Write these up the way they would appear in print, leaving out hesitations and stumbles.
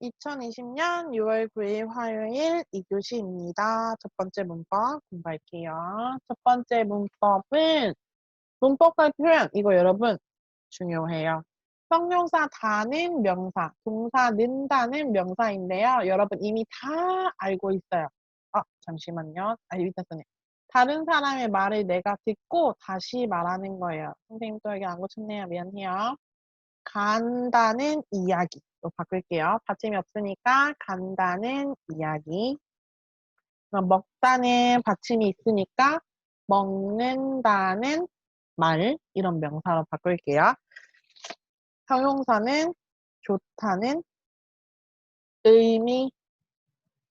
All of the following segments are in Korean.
2020년 6월 9일 화요일 2교시입니다. 첫 번째 문법 공부할게요. 첫 번째 문법은 문법과 표현, 이거 여러분 중요해요. 형용사 다는 명사, 동사 는다는 명사인데요. 여러분 이미 다 알고 있어요. 잠시만요. 밑에 쓰네. 다른 사람의 말을 내가 듣고 다시 말하는 거예요. 선생님 또 여기 안 고쳤네요. 미안해요. 간다는 이야기. 또 바꿀게요. 받침이 없으니까 간다는 이야기. 그럼 먹다는 받침이 있으니까 먹는다는 말. 이런 명사로 바꿀게요. 형용사는 좋다는 의미.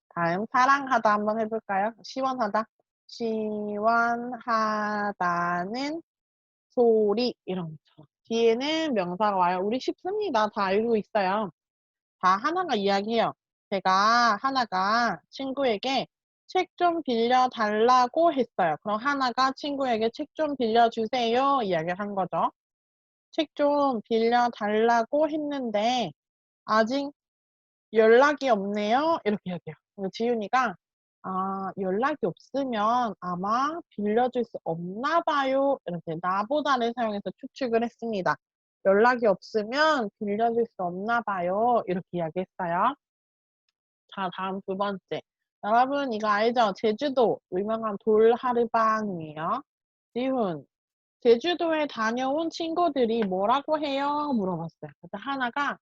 다음 사랑하다 한번 해볼까요? 시원하다. 시원하다는 소리. 이런 거. 뒤에는 명사가 와요. 우리 쉽습니다. 다 알고 있어요. 자, 하나가 이야기해요. 하나가 친구에게 책 좀 빌려달라고 했어요. 그럼 하나가 친구에게 책 좀 빌려주세요. 이야기를 한 거죠. 책 좀 빌려달라고 했는데 아직 연락이 없네요. 이렇게 이야기해요. 지윤이가 연락이 없으면 아마 빌려줄 수 없나 봐요. 이렇게 나보다를 사용해서 추측을 했습니다. 연락이 없으면 빌려줄 수 없나 봐요. 이렇게 이야기했어요. 자, 다음 두 번째. 여러분 이거 알죠? 제주도 유명한 돌하르방이에요. 지훈, 제주도에 다녀온 친구들이 뭐라고 해요? 물어봤어요. 그래서 하나가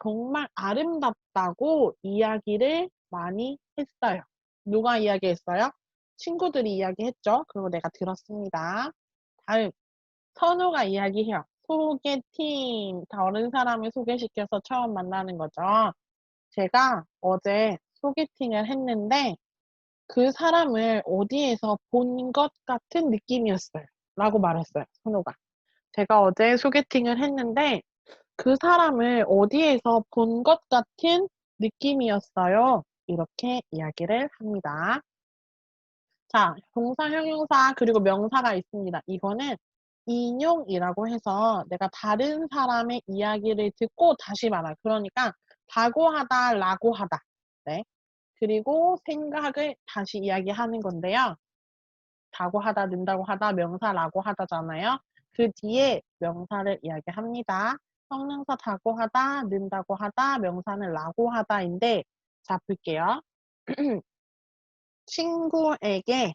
정말 아름답다고 이야기를 많이 했어요. 누가 이야기했어요? 친구들이 이야기했죠. 그리고 내가 들었습니다. 다음, 선우가 이야기해요. 소개팅, 다른 사람을 소개시켜서 처음 만나는 거죠. 제가 어제 소개팅을 했는데 그 사람을 어디에서 본 것 같은 느낌이었어요. 라고 말했어요. 선우가. 제가 어제 소개팅을 했는데 그 사람을 어디에서 본 것 같은 느낌이었어요. 이렇게 이야기를 합니다. 자, 동사, 형용사, 그리고 명사가 있습니다. 이거는 인용이라고 해서 내가 다른 사람의 이야기를 듣고 다시 말해요. 그러니까 다고 하다, 라고 하다. 네. 그리고 생각을 다시 이야기하는 건데요. 다고 하다, 는다고 하다, 명사라고 하다잖아요. 그 뒤에 명사를 이야기합니다. 형용사 다고 하다, 는다고 하다, 명사는 라고 하다인데, 자, 볼게요. 친구에게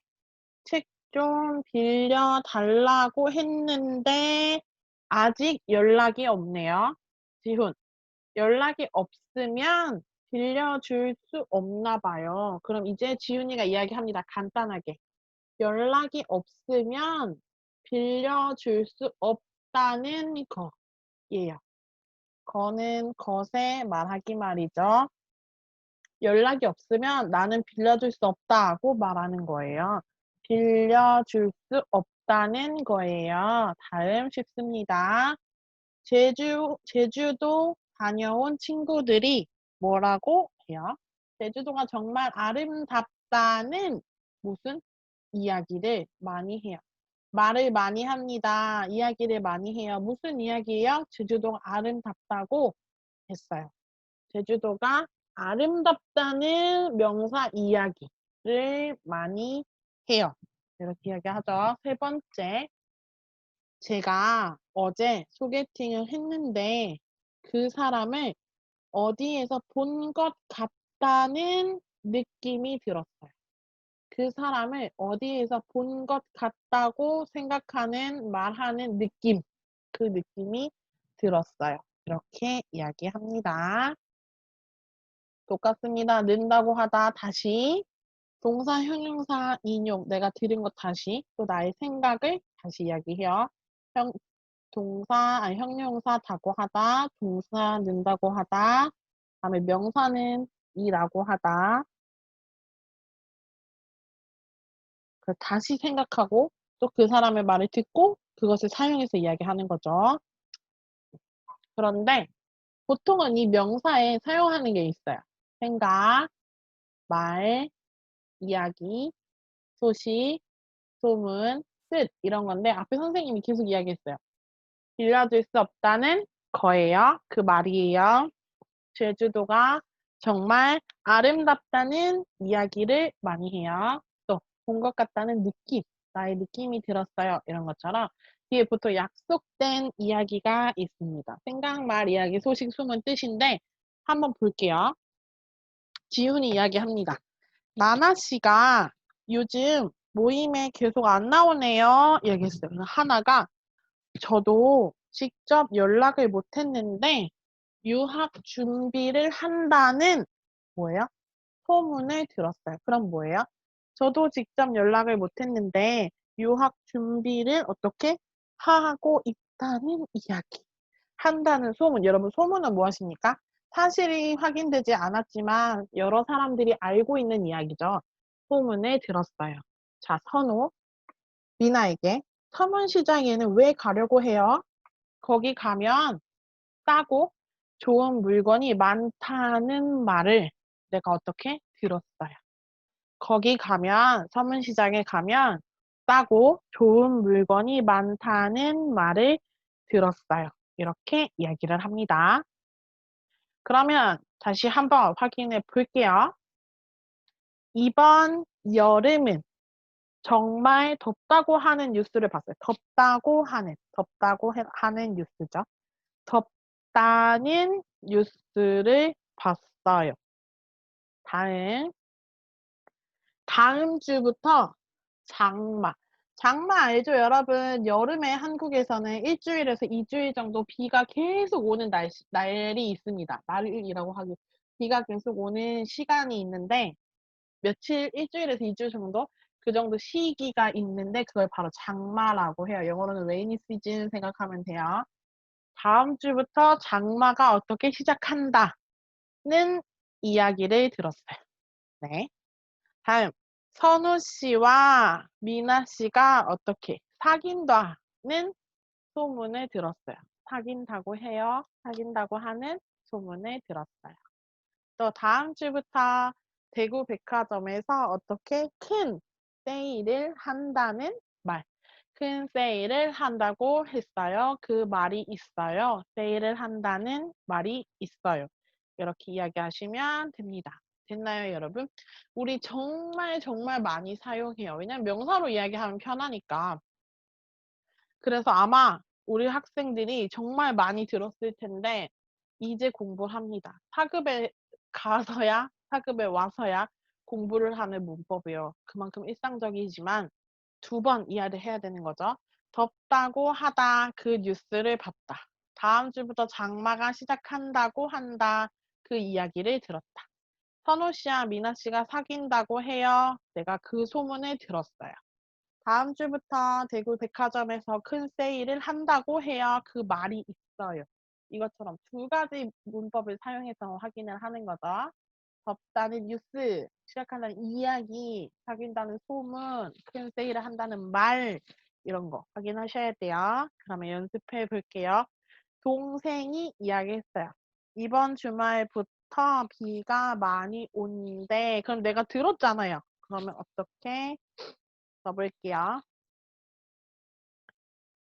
책 좀 빌려달라고 했는데, 아직 연락이 없네요. 지훈, 연락이 없으면 빌려줄 수 없나 봐요. 그럼 이제 지훈이가 이야기합니다. 간단하게. 연락이 없으면 빌려줄 수 없다는 거예요. 거는 것에 말하기 말이죠. 연락이 없으면 나는 빌려줄 수 없다고 말하는 거예요. 빌려줄 수 없다는 거예요. 다음 쉽습니다. 제주도 다녀온 친구들이 뭐라고 해요? 제주도가 정말 아름답다는 무슨 이야기를 많이 해요. 말을 많이 합니다. 이야기를 많이 해요. 무슨 이야기예요? 제주도가 아름답다고 했어요. 제주도가 아름답다는 명사 이야기를 많이 해요. 이렇게 이야기하죠. 세 번째, 제가 어제 소개팅을 했는데 그 사람을 어디에서 본 것 같다는 느낌이 들었어요. 그 사람을 어디에서 본 것 같다고 생각하는, 말하는 느낌, 그 느낌이 들었어요. 이렇게 이야기합니다. 똑같습니다. 는다고 하다 다시 동사, 형용사, 인용, 내가 들은 것 다시 또 나의 생각을 다시 이야기해요. 형용사 다고 하다, 동사 는다고 하다, 다음에 명사는 이라고 하다. 다시 생각하고 또 그 사람의 말을 듣고 그것을 사용해서 이야기하는 거죠. 그런데 보통은 이 명사에 사용하는 게 있어요. 생각, 말, 이야기, 소식, 소문, 뜻 이런 건데 앞에 선생님이 계속 이야기했어요. 빌려줄 수 없다는 거예요. 그 말이에요. 제주도가 정말 아름답다는 이야기를 많이 해요. 또 본 것 같다는 느낌, 나의 느낌이 들었어요. 이런 것처럼 뒤에 보통 약속된 이야기가 있습니다. 생각, 말, 이야기, 소식, 소문, 뜻인데 한번 볼게요. 지훈이 이야기합니다. 나나 씨가 요즘 모임에 계속 안 나오네요. 이야기했어요. 하나가 저도 직접 연락을 못 했는데 유학 준비를 한다는 뭐예요? 소문을 들었어요. 그럼 뭐예요? 저도 직접 연락을 못 했는데 유학 준비를 어떻게 하고 있다는 이야기. 한다는 소문. 여러분, 소문은 무엇입니까? 사실이 확인되지 않았지만 여러 사람들이 알고 있는 이야기죠. 소문을 들었어요. 자, 선호, 미나에게 서문시장에는 왜 가려고 해요? 거기 가면 싸고 좋은 물건이 많다는 말을 내가 어떻게 들었어요. 거기 가면, 서문시장에 가면 싸고 좋은 물건이 많다는 말을 들었어요. 이렇게 이야기를 합니다. 그러면 다시 한번 확인해 볼게요. 이번 여름은 정말 덥다고 하는 뉴스를 봤어요. 덥다고 하는 뉴스죠. 덥다는 뉴스를 봤어요. 다음 주부터 장마. 장마 알죠, 여러분? 여름에 한국에서는 일주일에서 2주일 정도 비가 계속 오는 날이 있습니다. 날이라고 하기. 비가 계속 오는 시간이 있는데, 며칠, 일주일에서 2주 정도? 그 정도 시기가 있는데, 그걸 바로 장마라고 해요. 영어로는 rainy season 생각하면 돼요. 다음 주부터 장마가 어떻게 시작한다는 이야기를 들었어요. 네. 다음, 선우 씨와 미나 씨가 어떻게 사귄다는 소문을 들었어요. 사귄다고 해요. 사귄다고 하는 소문을 들었어요. 또 다음 주부터 대구 백화점에서 어떻게 큰 세일을 한다는 말. 큰 세일을 한다고 했어요. 그 말이 있어요. 세일을 한다는 말이 있어요. 이렇게 이야기하시면 됩니다. 됐나요, 여러분? 우리 정말 많이 사용해요. 왜냐면 명사로 이야기하면 편하니까. 그래서 아마 우리 학생들이 정말 많이 들었을 텐데 이제 공부를 합니다. 사급에 가서야, 사급에 와서야 공부를 하는 문법이에요. 그만큼 일상적이지만 2번 이해를 해야 되는 거죠. 덥다고 하다, 그 뉴스를 봤다. 다음 주부터 장마가 시작한다고 한다. 그 이야기를 들었다. 선호 씨와 미나 씨가 사귄다고 해요. 내가 그 소문을 들었어요. 다음 주부터 대구 백화점에서 큰 세일을 한다고 해요. 그 말이 있어요. 이것처럼 2가지 문법을 사용해서 확인을 하는 거죠. 덥다는 뉴스, 시작한다는 이야기, 사귄다는 소문, 큰 세일을 한다는 말, 이런 거 확인하셔야 돼요. 그러면 연습해 볼게요. 동생이 이야기했어요. 이번 주말부터 비가 많이 온대. 그럼 내가 들었잖아요. 그러면 어떻게 써볼게요.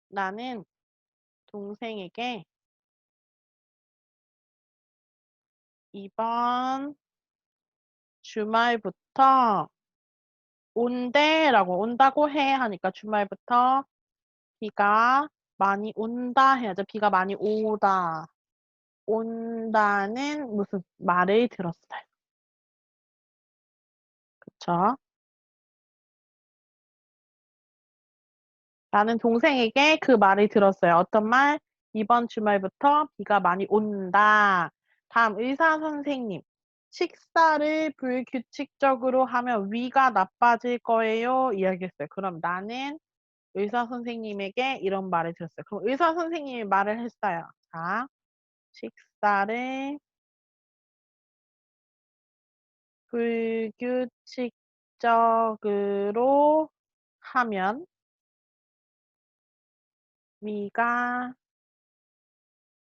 나는 동생에게 이번 주말부터 온대라고 온다고 해 하니까 주말부터 비가 많이 온다 해야죠. 비가 많이 오다. 온다는 무슨 말을 들었어요. 그쵸? 나는 동생에게 그 말을 들었어요. 어떤 말? 이번 주말부터 비가 많이 온다. 다음 의사 선생님. 식사를 불규칙적으로 하면 위가 나빠질 거예요. 이야기했어요. 그럼 나는 의사 선생님에게 이런 말을 들었어요. 그럼 의사 선생님이 말을 했어요. 자, 식사를 불규칙적으로 하면 위가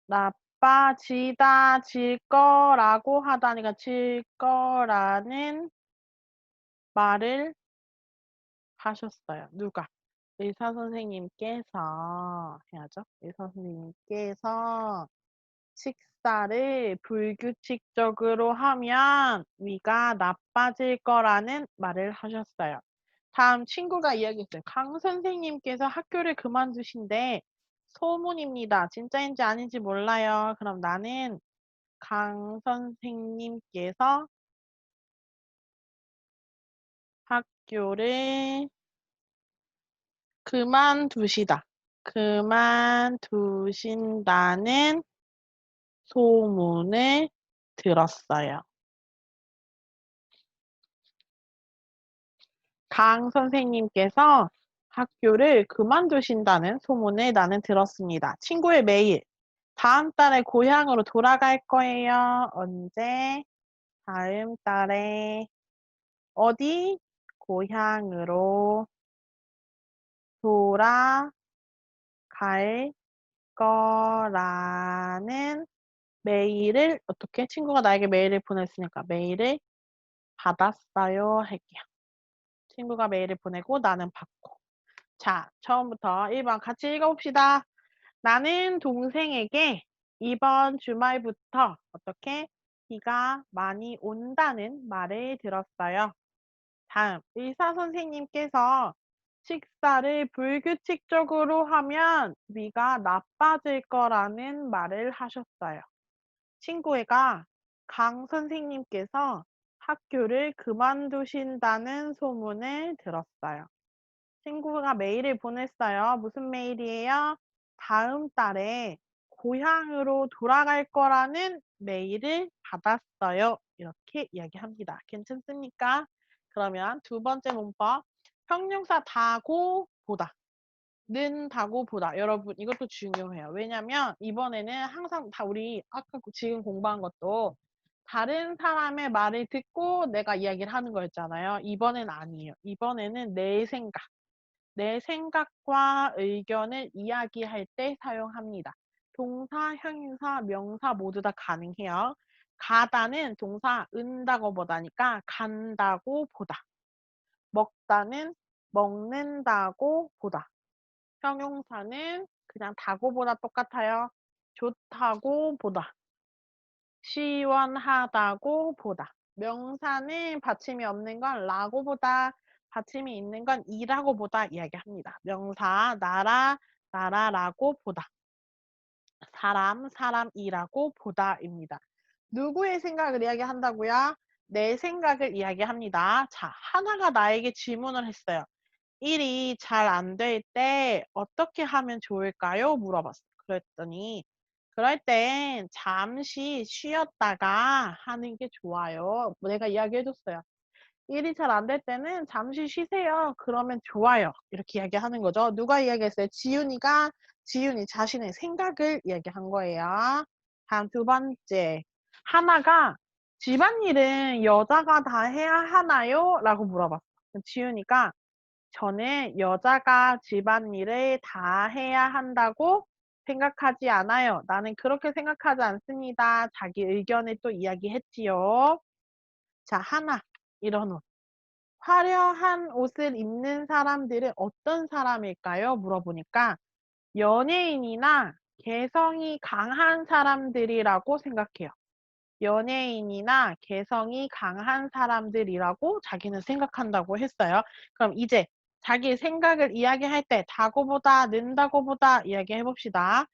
나빠지다, 질 거라고 하다니까 질 거라는 말을 하셨어요. 누가? 의사 선생님께서 해야죠. 의사 선생님께서 식사를 불규칙적으로 하면 위가 나빠질 거라는 말을 하셨어요. 다음 친구가 이야기했어요. 강 선생님께서 학교를 그만두신대. 소문입니다. 진짜인지 아닌지 몰라요. 그럼 나는 강 선생님께서 학교를 그만두시다. 그만두신다는 소문을 들었어요. 강 선생님께서 학교를 그만두신다는 소문을 나는 들었습니다. 친구의 메일. 다음 달에 고향으로 돌아갈 거예요. 언제? 다음 달에. 어디? 고향으로 돌아갈 거라는 메일을 어떻게? 친구가 나에게 메일을 보냈으니까 메일을 받았어요 할게요. 친구가 메일을 보내고 나는 받고. 자, 처음부터 1번 같이 읽어봅시다. 나는 동생에게 이번 주말부터 어떻게 비가 많이 온다는 말을 들었어요. 다음, 의사 선생님께서 식사를 불규칙적으로 하면 위가 나빠질 거라는 말을 하셨어요. 친구애가 강 선생님께서 학교를 그만두신다는 소문을 들었어요. 친구가 메일을 보냈어요. 무슨 메일이에요? 다음 달에 고향으로 돌아갈 거라는 메일을 받았어요. 이렇게 이야기합니다. 괜찮습니까? 그러면 두 번째 문법. 형용사 다고 보다. 는 다고 보다. 여러분 이것도 중요해요. 왜냐면 이번에는 항상 다 우리 아까 지금 공부한 것도 다른 사람의 말을 듣고 내가 이야기를 하는 거였잖아요. 이번엔 아니에요. 이번에는 내 생각. 내 생각과 의견을 이야기할 때 사용합니다. 동사, 형용사, 명사 모두 다 가능해요. 가다는 동사 은다고 보다니까 간다고 보다. 먹다는 먹는다고 보다. 형용사는 그냥 다고보다 똑같아요. 좋다고 보다. 시원하다고 보다. 명사는 받침이 없는 건 라고 보다. 받침이 있는 건 이라고 보다 이야기합니다. 명사 나라, 나라라고 보다. 사람, 사람이라고 보다입니다. 누구의 생각을 이야기한다고요? 내 생각을 이야기합니다. 자, 하나가 나에게 질문을 했어요. 일이 잘 안 될 때 어떻게 하면 좋을까요? 물어봤어요. 그랬더니 그럴 땐 잠시 쉬었다가 하는 게 좋아요. 내가 이야기해줬어요. 일이 잘 안 될 때는 잠시 쉬세요. 그러면 좋아요. 이렇게 이야기하는 거죠. 누가 이야기했어요? 지윤이가 지윤이 자신의 생각을 이야기한 거예요. 다음 두 번째. 하나가 집안일은 여자가 다 해야 하나요? 라고 물어봤어. 지윤이가 저는 여자가 집안일을 다 해야 한다고 생각하지 않아요. 나는 그렇게 생각하지 않습니다. 자기 의견을 또 이야기했지요. 자, 하나. 이런 옷. 화려한 옷을 입는 사람들은 어떤 사람일까요? 물어보니까 연예인이나 개성이 강한 사람들이라고 생각해요. 연예인이나 개성이 강한 사람들이라고 자기는 생각한다고 했어요. 그럼 이제 자기 생각을 이야기할 때 다고보다 는다고보다 이야기해 봅시다.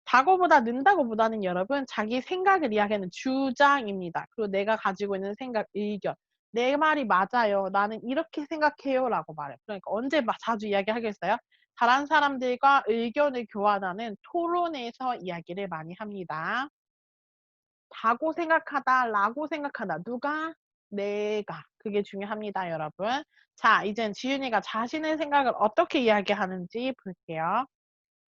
다고보다 는다고보다는 여러분 자기 생각을 이야기하는 주장입니다. 그리고 내가 가지고 있는 생각, 의견. 내 말이 맞아요. 나는 이렇게 생각해요. 라고 말해요. 그러니까 언제 자주 이야기하겠어요? 다른 사람들과 의견을 교환하는 토론에서 이야기를 많이 합니다. 다고 생각하다, 라고 생각하다. 누가? 내가. 그게 중요합니다, 여러분. 자, 이젠 지윤이가 자신의 생각을 어떻게 이야기하는지 볼게요.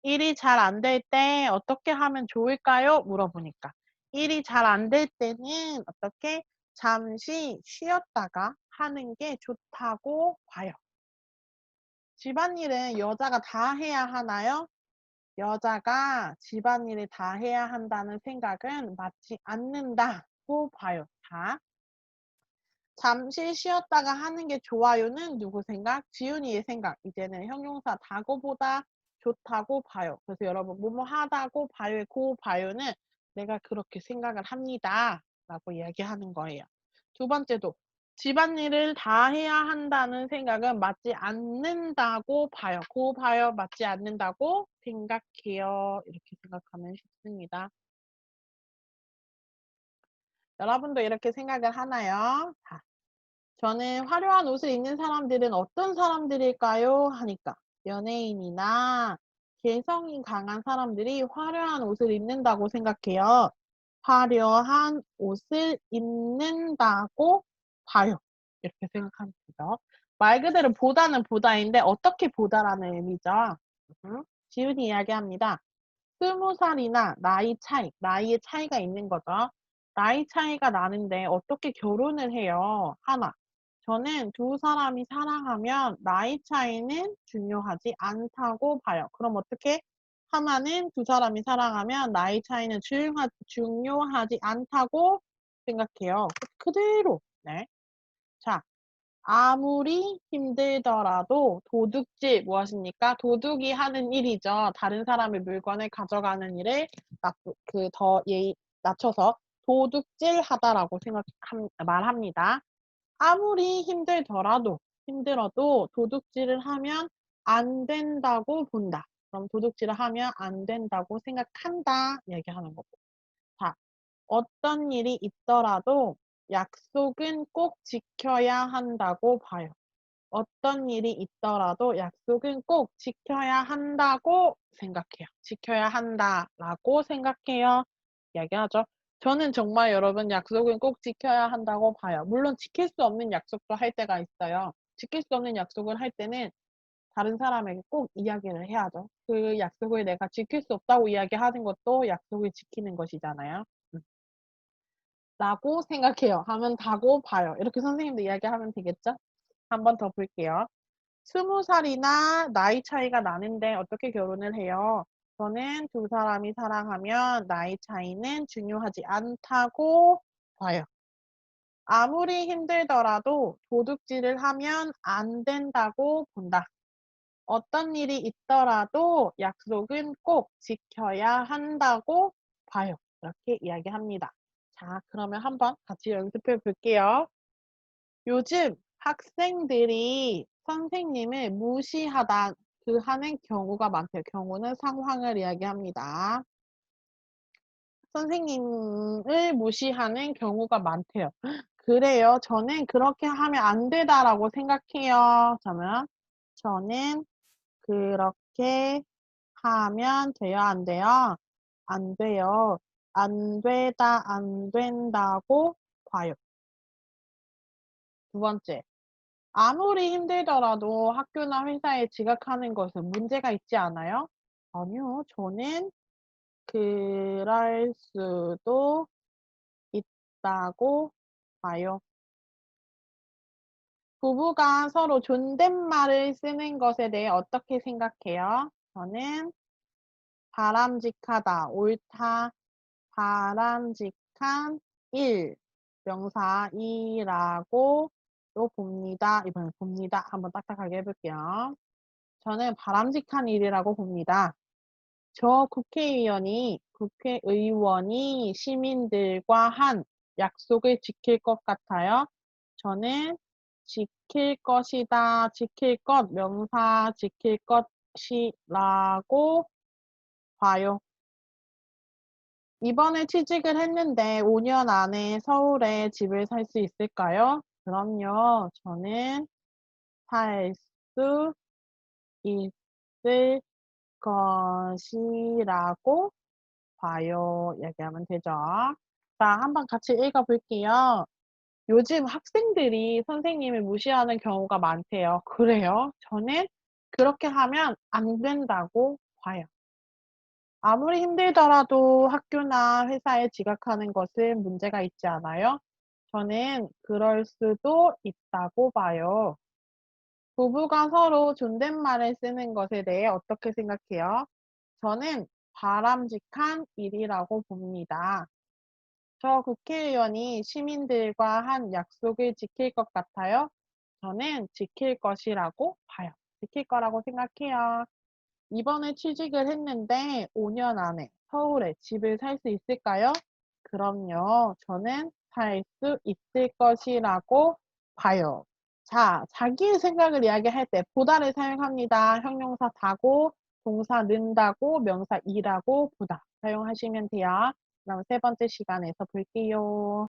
일이 잘 안 될 때 어떻게 하면 좋을까요? 물어보니까. 일이 잘 안 될 때는 어떻게? 잠시 쉬었다가 하는 게 좋다고 봐요. 집안일은 여자가 다 해야 하나요? 여자가 집안일을 다 해야 한다는 생각은 맞지 않는다고 봐요. 다. 잠시 쉬었다가 하는 게 좋아요는 누구 생각? 지훈이의 생각. 이제는 형용사 다고보다 좋다고 봐요. 그래서 여러분 뭐뭐 하다고 봐요의 고 봐요는 내가 그렇게 생각을 합니다. 라고 이야기하는 거예요. 두 번째도 집안일을 다 해야 한다는 생각은 맞지 않는다고 봐요. 고 봐요. 맞지 않는다고 생각해요. 이렇게 생각하면 쉽습니다. 여러분도 이렇게 생각을 하나요? 자, 저는 화려한 옷을 입는 사람들은 어떤 사람들일까요? 하니까 연예인이나 개성이 강한 사람들이 화려한 옷을 입는다고 생각해요. 화려한 옷을 입는다고 봐요. 이렇게 생각하면 되죠. 말 그대로 보다는 보다인데 어떻게 보다라는 의미죠. 지훈이 이야기합니다. 20살이나 나이의 차이가 있는 거죠. 나이 차이가 나는데 어떻게 결혼을 해요? 하나. 저는 두 사람이 사랑하면 나이 차이는 중요하지 않다고 봐요. 그럼 어떻게? 하나는 두 사람이 사랑하면 나이 차이는 중요하지 않다고 생각해요. 그대로. 네. 자, 아무리 힘들더라도 도둑질 무엇입니까? 도둑이 하는 일이죠. 다른 사람의 물건을 가져가는 일을 더 낮춰서 도둑질하다라고 말합니다. 아무리 힘들어도 도둑질을 하면 안 된다고 본다. 그럼 도둑질을 하면 안 된다고 생각한다. 얘기하는 거고. 자, 어떤 일이 있더라도 약속은 꼭 지켜야 한다고 봐요. 어떤 일이 있더라도 약속은 꼭 지켜야 한다고 생각해요. 지켜야 한다라고 생각해요. 이야기하죠. 저는 정말 여러분 약속은 꼭 지켜야 한다고 봐요. 물론 지킬 수 없는 약속도 할 때가 있어요. 지킬 수 없는 약속을 할 때는 다른 사람에게 꼭 이야기를 해야죠. 그 약속을 내가 지킬 수 없다고 이야기하는 것도 약속을 지키는 것이잖아요. 라고 생각해요. 하면 다고 봐요. 이렇게 선생님도 이야기하면 되겠죠? 한 번 더 볼게요. 20살이나 나이 차이가 나는데 어떻게 결혼을 해요? 저는 두 사람이 사랑하면 나이 차이는 중요하지 않다고 봐요. 아무리 힘들더라도 도둑질을 하면 안 된다고 본다. 어떤 일이 있더라도 약속은 꼭 지켜야 한다고 봐요. 이렇게 이야기합니다. 자, 그러면 한번 같이 연습해 볼게요. 요즘 학생들이 선생님을 무시하다 하는 경우가 많대요. 경우는 상황을 이야기합니다. 선생님을 무시하는 경우가 많대요. 그래요. 저는 그렇게 하면 안 되다라고 생각해요. 그러면 저는 그렇게 하면 돼요, 안 돼요? 안 돼요. 안 된다고 봐요. 두 번째. 아무리 힘들더라도 학교나 회사에 지각하는 것은 문제가 있지 않아요? 아니요. 저는 그럴 수도 있다고 봐요. 부부가 서로 존댓말을 쓰는 것에 대해 어떻게 생각해요? 저는 바람직하다, 옳다, 바람직한 일, 명사이라고 또 봅니다. 이번에 봅니다. 한번 딱딱하게 해볼게요. 저는 바람직한 일이라고 봅니다. 저 국회의원이 시민들과 한 약속을 지킬 것 같아요. 저는 지킬 것이다, 지킬 것, 명사 지킬 것이라고 봐요. 이번에 취직을 했는데 5년 안에 서울에 집을 살 수 있을까요? 그럼요. 저는 살 수 있을 것이라고 봐요. 얘기하면 되죠. 자, 한번 같이 읽어볼게요. 요즘 학생들이 선생님을 무시하는 경우가 많대요. 그래요? 저는 그렇게 하면 안 된다고 봐요. 아무리 힘들더라도 학교나 회사에 지각하는 것은 문제가 있지 않아요? 저는 그럴 수도 있다고 봐요. 부부가 서로 존댓말을 쓰는 것에 대해 어떻게 생각해요? 저는 바람직한 일이라고 봅니다. 저 국회의원이 시민들과 한 약속을 지킬 것 같아요. 저는 지킬 것이라고 봐요. 지킬 거라고 생각해요. 이번에 취직을 했는데 5년 안에 서울에 집을 살 수 있을까요? 그럼요. 저는 살 수 있을 것이라고 봐요. 자, 자기의 생각을 이야기할 때 보다를 사용합니다. 형용사 다고, 동사 는다고, 명사 이라고, 보다 사용하시면 돼요. 그럼 세 번째 시간에서 볼게요.